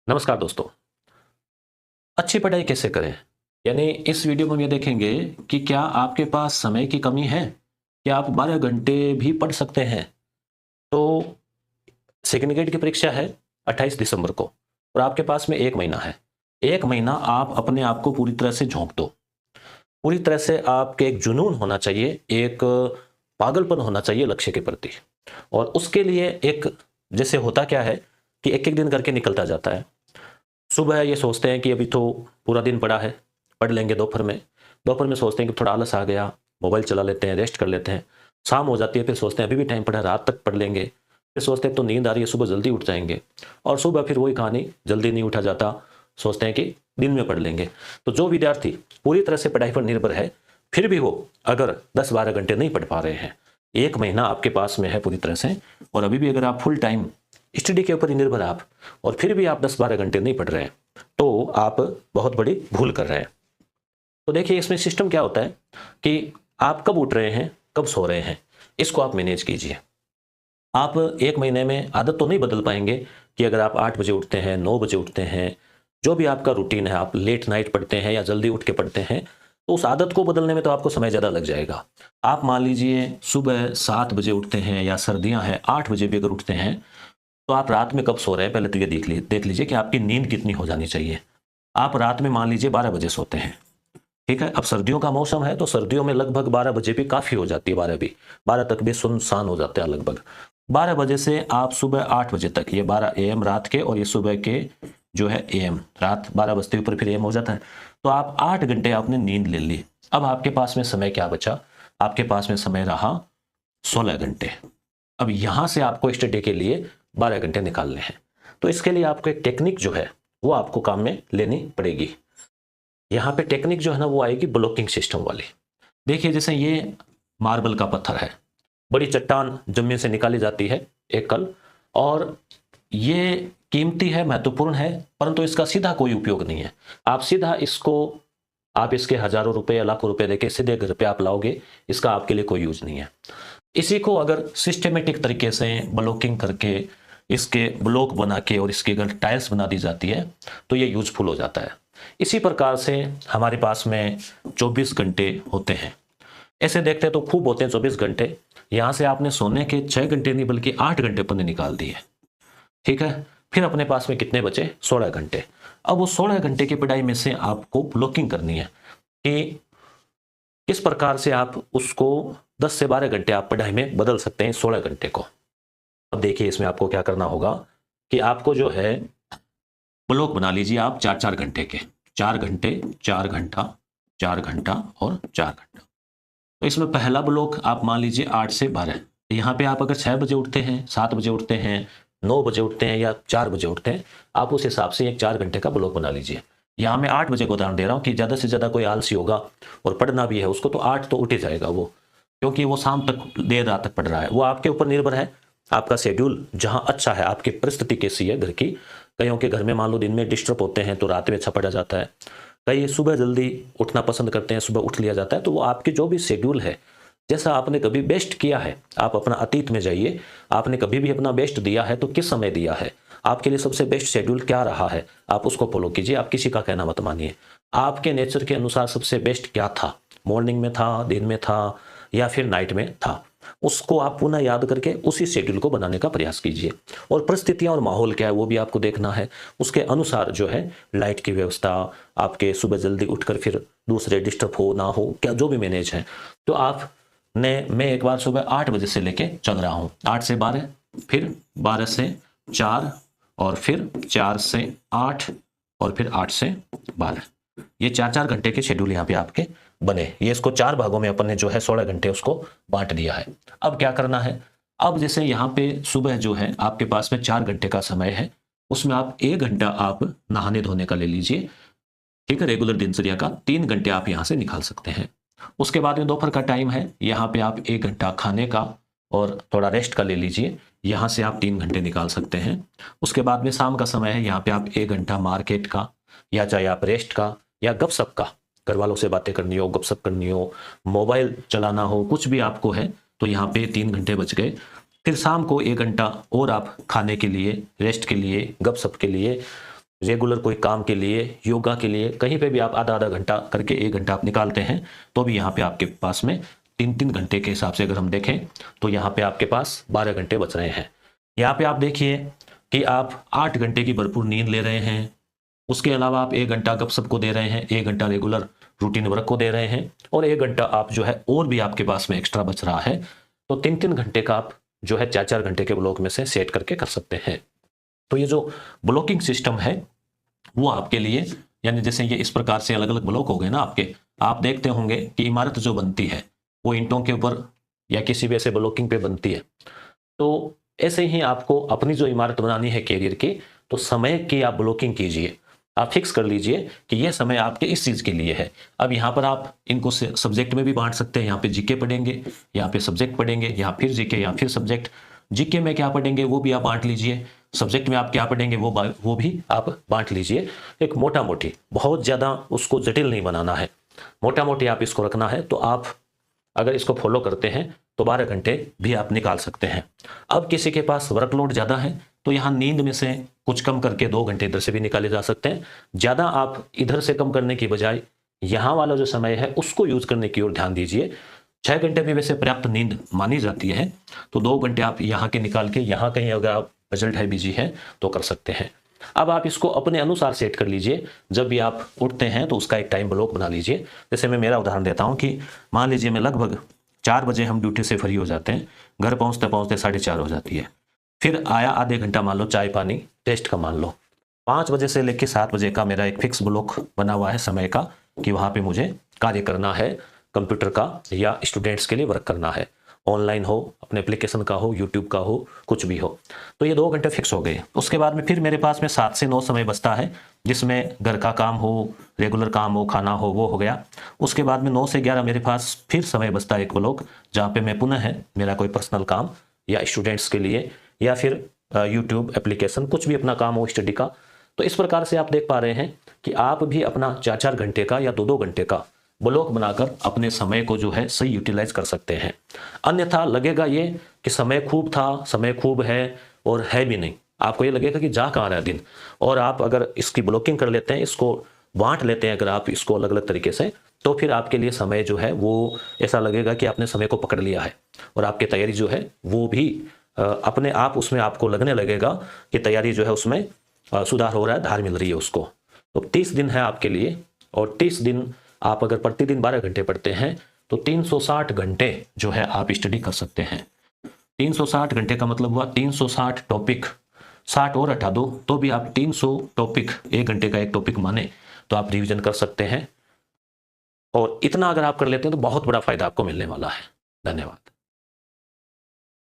नमस्कार दोस्तों। अच्छी पढ़ाई कैसे करें? यानी इस वीडियो में हम ये देखेंगे कि क्या आपके पास समय की कमी है? क्या आप 12 घंटे भी पढ़ सकते हैं? तो सेकंड ग्रेड की परीक्षा है 28 दिसंबर को और आपके पास में 1 महीना है। 1 महीना आप अपने आप को पूरी तरह से झोंक दो। पूरी तरह से आपके एक जुनून होना चाहिए, एक पागलपन होना चाहिए लक्ष्य के प्रति। और उसके लिए एक जैसे होता क्या है कि एक-एक दिन करके निकलता जाता है। सुबह ये सोचते हैं कि अभी तो पूरा दिन पड़ा है, पढ़ लेंगे दोपहर में। दोपहर में सोचते हैं कि थोड़ा आलस आ गया, मोबाइल चला लेते हैं, रेस्ट कर लेते हैं। शाम हो जाती है, फिर सोचते हैं अभी भी टाइम पड़ा है, रात तक पढ़ लेंगे। फिर सोचते हैं तो नींद आ रही है, सुबह जल्दी उठ जाएँगे और सुबह फिर वही कहानी, जल्दी नहीं उठा जाता, सोचते हैं कि दिन में पढ़ लेंगे। तो जो विद्यार्थी पूरी तरह से पढ़ाई पर निर्भर है, फिर भी वो अगर 10-12 घंटे नहीं पढ़ पा रहे हैं, 1 महीना आपके पास में है पूरी तरह से और अभी भी अगर आप फुल टाइम स्टडी के ऊपर ही निर्भर आप और फिर भी आप 10-12 घंटे नहीं पढ़ रहे हैं, तो आप बहुत बड़ी भूल कर रहे हैं। तो देखिए इसमें सिस्टम क्या होता है कि आप कब उठ रहे हैं, कब सो रहे हैं, इसको आप मैनेज कीजिए। आप 1 महीने में आदत तो नहीं बदल पाएँगे कि अगर आप 8 बजे उठते हैं, 9 बजे उठते हैं, जो भी आपका रूटीन है, आप लेट नाइट पढ़ते हैं या जल्दी उठ के पढ़ते हैं, तो उस आदत को बदलने में तो आपको समय ज़्यादा लग जाएगा। आप मान लीजिए सुबह 7 बजे उठते हैं या सर्दियाँ हैं 8 बजे भी अगर उठते हैं, तो आप रात में कब सो रहे हैं पहले तो ये देख लीजिए कि आपकी नींद कितनी हो जानी चाहिए। आप रात में मान लीजिए 12 बजे सोते हैं, ठीक है? अब सर्दियों का मौसम है तो सर्दियों में लगभग 12 बजे भी काफ़ी हो जाती है, 12 भी। 12 तक भी सुनसान हो जाता है लगभग। 12 बजे से आप सुबह 8 बजे तक, ये 12 एएम रात के और ये सुबह के जो है एएम, रात 12 बजते ऊपर फिर एएम हो जाता है। तो आप 8 घंटे आपने नींद ले ली। अब आपके पास में समय क्या बचा? आपके पास में समय रहा 16 घंटे। अब यहाँ से आपको स्टडी के लिए 12 घंटे निकालने हैं। तो इसके लिए आपको एक टेक्निक जो है, वो आपको काम में लेनी पड़ेगी। यहाँ पे टेक्निक जो है ना वो आएगी ब्लॉकिंग सिस्टम वाली। देखिए जैसे ये मार्बल का पत्थर है, बड़ी चट्टान ज़मीन से निकाली जाती है एक कल और ये कीमती है, महत्वपूर्ण है, परंतु इसका सीधा कोई उपयोग नहीं है। आप सीधा इसको आप इसके हज़ारों रुपए या लाखों रुपए देके सीधे घर पे आप लाओगे, इसका आपके लिए कोई यूज़ नहीं है। इसी को अगर सिस्टमैटिक तरीके से ब्लॉकिंग करके, इसके ब्लॉक बना के और इसकी अगर टाइल्स बना दी जाती है, तो ये यूज़फुल हो जाता है। इसी प्रकार से हमारे पास में 24 घंटे होते हैं। ऐसे देखते तो खूब होते हैं 24 घंटे। यहाँ से आपने सोने के 6 घंटे नहीं बल्कि 8 घंटे अपने निकाल दिए। ठीक है? फिर अपने पास में कितने बचे? 16 घंटे। अब वो 16 घंटे की पढ़ाई में से आपको ब्लॉकिंग करनी है कि किस प्रकार से आप उसको 10 से 12 घंटे आप पढ़ाई में बदल सकते हैं 16 घंटे को। अब देखिए इसमें आपको क्या करना होगा कि आपको जो है ब्लॉक बना लीजिए आप 4-4 घंटे के। 4 घंटे, 4 घंटा, 4 घंटा और 4 घंटा। तो इसमें पहला ब्लॉक आप मान लीजिए 8 से 12। यहाँ पे आप अगर 6 बजे उठते हैं, 7 बजे उठते हैं, 9 बजे उठते हैं या 4 बजे उठते हैं, आप उस हिसाब से एक 4 घंटे का ब्लॉक बना लीजिए। यहाँ मैं 8 बजे का उदाहरण दे रहा हूँ कि ज़्यादा से ज़्यादा कोई आलसी होगा और पढ़ना भी है उसको तो 8 तो उठ ही जाएगा वो, क्योंकि वो शाम तक देर रात तक पढ़ रहा है। वो आपके ऊपर निर्भर है, आपका शेड्यूल जहाँ अच्छा है, आपकी परिस्थिति कैसी है घर की। कईयों के घर में मान लो दिन में डिस्टर्ब होते हैं तो रात में अच्छा पढ़ा जाता है। कई सुबह जल्दी उठना पसंद करते हैं, सुबह उठ लिया जाता है। तो वो आपकी जो भी शेड्यूल है, जैसा आपने कभी बेस्ट किया है, आप अपना अतीत में जाइए, आपने कभी भी अपना बेस्ट दिया है तो किस समय दिया है, आपके लिए सबसे बेस्ट शेड्यूल क्या रहा है, आप उसको फॉलो कीजिए। आप किसी का कहना मत मानिए। आपके नेचर के अनुसार सबसे बेस्ट क्या था, मॉर्निंग में था, दिन में था या फिर नाइट में था, उसको आप पुनः याद करके उसी शेड्यूल को बनाने का प्रयास कीजिए। और परिस्थितियां और माहौल क्या है वो भी आपको देखना है। उसके अनुसार जो है लाइट की व्यवस्था, आपके सुबह जल्दी उठकर फिर दूसरे डिस्टर्ब हो ना हो, क्या जो भी मैनेज है, तो आप मैं एक बार सुबह 8 बजे से लेके चल रहा हूँ। 8 से 12, फिर 12 से 4 और फिर 4 से 8 और फिर 8 से 12। ये 4-4 घंटे के शेड्यूल यहाँ पे आपके बने। ये इसको 4 भागों में अपन ने जो है 16 घंटे उसको बांट दिया है। अब क्या करना है? अब जैसे यहाँ पे सुबह जो है आपके पास में 4 घंटे का समय है, उसमें आप 1 घंटा आप नहाने धोने का ले लीजिए। ठीक है? रेगुलर दिनचर्या का 3 घंटे आप यहाँ से निकाल सकते हैं। उसके बाद में दोपहर का टाइम है, यहाँ पे आप 1 घंटा खाने का और थोड़ा रेस्ट का ले लीजिए। यहाँ से आप 3 घंटे निकाल सकते हैं। उसके बाद में शाम का समय है, यहाँ पे आप 1 घंटा मार्केट का या चाहे आप रेस्ट का या गपशप का, घर वालों से बातें करनी हो, गपशप करनी हो, मोबाइल चलाना हो, कुछ भी आपको है, तो यहाँ पे 3 घंटे बच गए। फिर शाम को 1 घंटा और आप खाने के लिए, रेस्ट के लिए, गपशप के लिए रेगुलर कोई काम के लिए, योगा के लिए, कहीं पे भी आप आधा आधा घंटा करके 1 घंटा आप निकालते हैं, तो भी यहाँ पे आपके पास में 3-3 घंटे के हिसाब से अगर हम देखें तो यहाँ पे आपके पास 12 घंटे बच रहे हैं। यहाँ पे आप देखिए कि आप 8 घंटे की भरपूर नींद ले रहे हैं, उसके अलावा आप 1 घंटा गपशप को दे रहे हैं, 1 घंटा रेगुलर रूटीन वर्क को दे रहे हैं, और 1 घंटा आप जो है और भी आपके पास में एक्स्ट्रा बच रहा है, तो 3-3 घंटे का आप जो है 4-4 घंटे के ब्लॉक में से सेट करके कर सकते हैं। तो ये जो ब्लॉकिंग सिस्टम है वो आपके लिए, यानी जैसे ये इस प्रकार से अलग अलग ब्लॉक हो गए ना आपके, आप देखते होंगे कि इमारत जो बनती है वो ईंटों के ऊपर या किसी भी ऐसे ब्लॉकिंग पे बनती है। तो ऐसे ही आपको अपनी जो इमारत बनानी है कैरियर की, तो समय की आप ब्लॉकिंग कीजिए, आप फिक्स कर लीजिए कि यह समय आपके इस चीज़ के लिए है। अब यहाँ पर आप इनको सब्जेक्ट में भी बांट सकते हैं, यहाँ पे जीके पढ़ेंगे, यहाँ पे सब्जेक्ट पढ़ेंगे, यहाँ फिर जीके, यहाँ फिर सब्जेक्ट। जीके में क्या पढ़ेंगे वो भी आप बांट लीजिए, सब्जेक्ट में आप क्या पढ़ेंगे वो भी आप बांट लीजिए। एक मोटा मोटी, बहुत ज़्यादा उसको जटिल नहीं बनाना है, मोटा मोटी आप इसको रखना है। तो आप अगर इसको फॉलो करते हैं तो 12 घंटे भी आप निकाल सकते हैं। अब किसी के पास वर्कलोड ज़्यादा है तो यहाँ नींद में से कुछ कम करके 2 घंटे इधर से भी निकाले जा सकते हैं। ज़्यादा आप इधर से कम करने की बजाय यहाँ वाला जो समय है उसको यूज करने की ओर ध्यान दीजिए। 6 घंटे भी वैसे पर्याप्त नींद मानी जाती है, तो 2 घंटे आप यहाँ के निकाल के यहाँ कहीं अगर आप रिजल्ट है बिजी है तो कर सकते हैं। अब आप इसको अपने अनुसार सेट कर लीजिए। जब भी आप उठते हैं तो उसका एक टाइम ब्लॉक बना लीजिए। जैसे मैं मेरा उदाहरण देता हूँ कि मान लीजिए मैं लगभग 4 बजे हम ड्यूटी से फ्री हो जाते हैं, घर पहुँचते पहुँचते 4:30 हो जाती है। फिर आया आधे घंटा मान लो चाय पानी टेस्ट का मान लो, 5 बजे से लेकर 7 बजे का मेरा एक फिक्स ब्लॉक बना हुआ है समय का कि वहाँ पे मुझे कार्य करना है, कंप्यूटर का या स्टूडेंट्स के लिए वर्क करना है, ऑनलाइन हो, अपने एप्लीकेशन का हो, यूट्यूब का हो, कुछ भी हो। तो ये 2 घंटे फिक्स हो गए। उसके बाद में फिर मेरे पास में 7 से 9 समय बचता है, जिसमें घर का काम हो, रेगुलर काम हो, खाना हो, वो हो गया। उसके बाद में 9 से 11 मेरे पास फिर समय बचता है एक ब्लॉक, जहाँ पे मैं पुनः मेरा कोई पर्सनल काम या स्टूडेंट्स के लिए या फिर यूट्यूब एप्लीकेशन कुछ भी अपना काम हो स्टडी का। तो इस प्रकार से आप देख पा रहे हैं कि आप भी अपना 4-4 घंटे का या 2-2 घंटे का ब्लॉक बनाकर अपने समय को जो है सही यूटिलाइज कर सकते हैं। अन्यथा लगेगा ये कि समय खूब था, समय खूब है और है भी नहीं, आपको ये लगेगा कि जा कहाँ रहा है दिन। और आप अगर इसकी ब्लॉकिंग कर लेते हैं, इसको बांट लेते हैं अगर आप इसको अलग अलग तरीके से, तो फिर आपके लिए समय जो है वो ऐसा लगेगा कि आपने समय को पकड़ लिया है और आपकी तैयारी जो है वो भी अपने आप उसमें आपको लगने लगेगा कि तैयारी जो है उसमें सुधार हो रहा है, धार मिल रही है उसको। तो 30 दिन है आपके लिए, और 30 दिन आप अगर प्रतिदिन 12 घंटे पढ़ते हैं तो 360 घंटे जो है आप स्टडी कर सकते हैं। 360 घंटे का मतलब हुआ 360 टॉपिक, 60 और हटा दो तो भी आप 300 टॉपिक, 1 घंटे का एक टॉपिक माने तो आप रिवीजन कर सकते हैं। और इतना अगर आप कर लेते हैं तो बहुत बड़ा फायदा आपको मिलने वाला है। धन्यवाद।